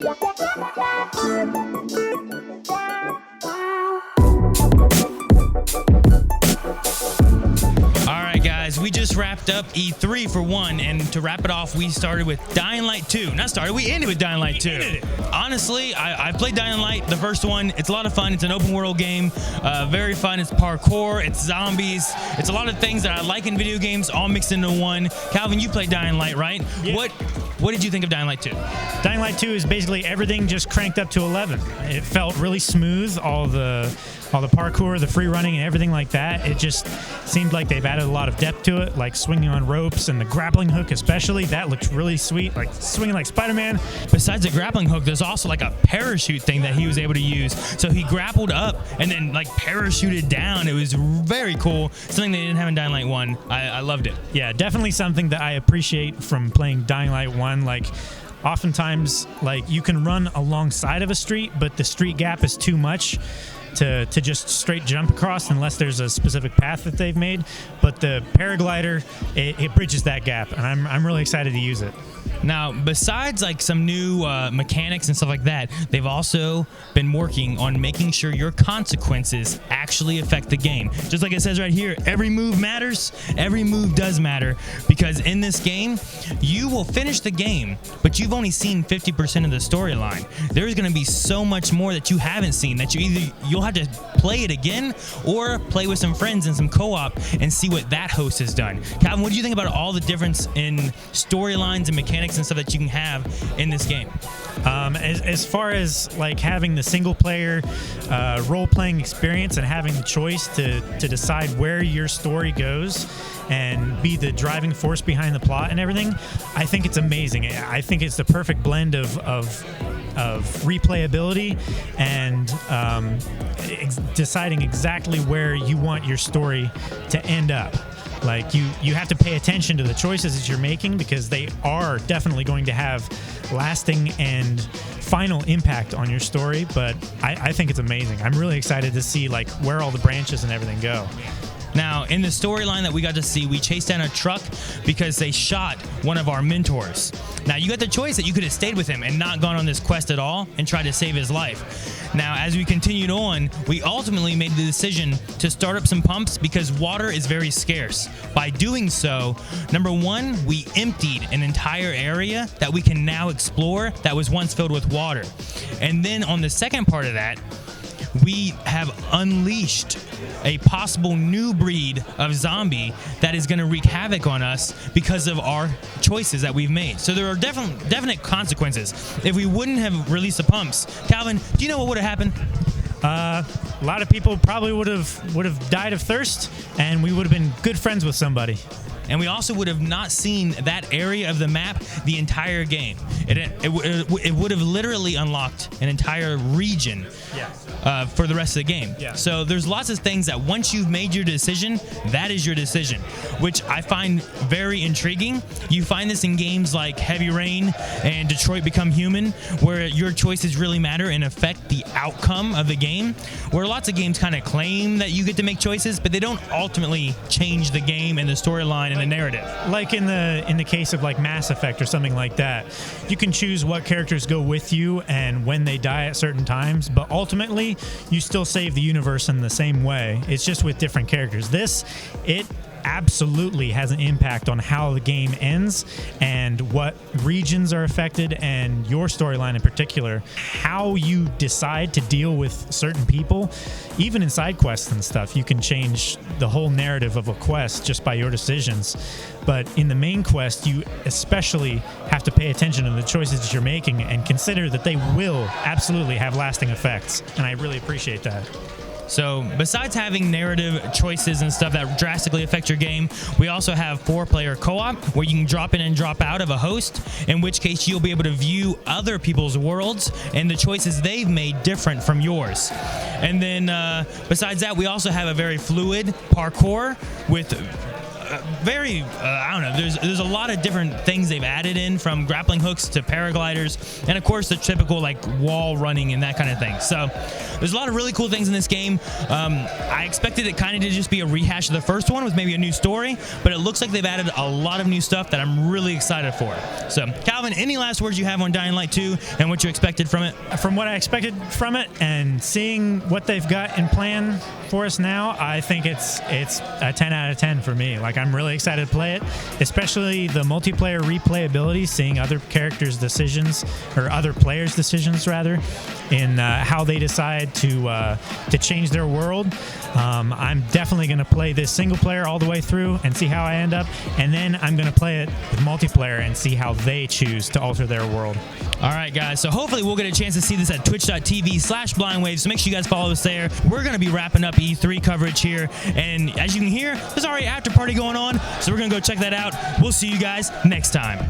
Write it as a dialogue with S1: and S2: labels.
S1: All right, guys, we just wrapped up E3 for one, and to wrap it off, we started with Dying Light 2. We ended with Dying Light 2. Honestly, I played Dying Light, the first one. It's a lot of fun. It's an open world game, very fun. It's parkour, it's zombies, it's a lot of things that I like in video games, all mixed into one. Calvin, you played Dying Light, right?
S2: Yeah.
S1: What did you think of Dying Light 2?
S2: Dying Light 2 is basically everything just cranked up to 11. It felt really smooth, all the parkour, the free running, and everything like that. It just seemed like they've added a lot of depth to it, like swinging on ropes and the grappling hook especially. That looked really sweet, like swinging like Spider-Man.
S1: Besides the grappling hook, there's also like a parachute thing that he was able to use. So he grappled up and then like parachuted down. It was very cool. Something they didn't have in Dying Light 1. I loved it.
S2: Yeah, definitely something that I appreciate from playing Dying Light 1. Like, oftentimes, like, you can run alongside of a street, but the street gap is too much to just straight jump across unless there's a specific path that they've made. But the paraglider, it bridges that gap, and I'm really excited to use it.
S1: Now, besides like some new mechanics and stuff like that, they've also been working on making sure your consequences actually affect the game. Just like it says right here, every move matters. Every move does matter, because in this game, you will finish the game, but you've only seen 50% of the storyline. There's going to be so much more that you haven't seen that you'll have to play it again or play with some friends in some co-op and see what that host has done. Calvin, what do you think about all the difference in storylines and mechanics and stuff that you can have in this game?
S2: As far as like having the single player role-playing experience and having the choice to decide where your story goes and be the driving force behind the plot and everything, I think it's amazing. I think it's the perfect blend of replayability and deciding exactly where you want your story to end up. Like, you have to pay attention to the choices that you're making, because they are definitely going to have lasting and final impact on your story. But I think it's amazing. I'm really excited to see like where all the branches and everything go.
S1: Now, in the storyline that we got to see, we chased down a truck because they shot one of our mentors. Now, you got the choice that you could have stayed with him and not gone on this quest at all and tried to save his life. Now, as we continued on, we ultimately made the decision to start up some pumps because water is very scarce. By doing so, number one, we emptied an entire area that we can now explore that was once filled with water. And then on the second part of that, we have unleashed a possible new breed of zombie that is going to wreak havoc on us because of our choices that we've made. So there are definite consequences. If we wouldn't have released the pumps, Calvin, do you know what would have happened?
S2: A lot of people probably would have died of thirst, and we would have been good friends with somebody.
S1: And we also would have not seen that area of the map the entire game. It would have literally unlocked an entire region for the rest of the game.
S2: Yeah.
S1: So there's lots of things that once you've made your decision, that is your decision, which I find very intriguing. You find this in games like Heavy Rain and Detroit Become Human, where your choices really matter and affect the outcome of the game, where lots of games kind of claim that you get to make choices, but they don't ultimately change the game and the storyline and the narrative.
S2: Like in the case of like Mass Effect or something like that, you can choose what characters go with you and when they die at certain times, but ultimately you still save the universe in the same way. It's just with different characters. It absolutely has an impact on how the game ends and what regions are affected, and your storyline in particular, how you decide to deal with certain people. Even in side quests and stuff, you can change the whole narrative of a quest just by your decisions. But in the main quest, you especially have to pay attention to the choices that you're making and consider that they will absolutely have lasting effects. And I really appreciate that.
S1: So besides having narrative choices and stuff that drastically affect your game, we also have 4-player co-op where you can drop in and drop out of a host, in which case you'll be able to view other people's worlds and the choices they've made different from yours. And then besides that, we also have a very fluid parkour with very, I don't know, there's a lot of different things they've added in, from grappling hooks to paragliders, and of course the typical like wall running and that kind of thing. So there's a lot of really cool things in this game. I expected it kind of to just be a rehash of the first one with maybe a new story, but it looks like they've added a lot of new stuff that I'm really excited for. So Calvin, any last words you have on Dying Light 2 and what you expected from it?
S2: From what I expected from it and seeing what they've got in plan for us now, I think it's a 10 out of 10 for me. Like, I'm really excited to play it, especially the multiplayer replayability, seeing other characters' decisions, or other players' decisions rather, in how they decide to change their world. I'm definitely going to play this single player all the way through and see how I end up, and then I'm going to play it with multiplayer and see how they choose to alter their world.
S1: All right, guys. So hopefully we'll get a chance to see this at twitch.tv/blindwaves. So make sure you guys follow us there. We're going to be wrapping up E3 coverage here. And as you can hear, there's already an after party going on. So we're going to go check that out. We'll see you guys next time.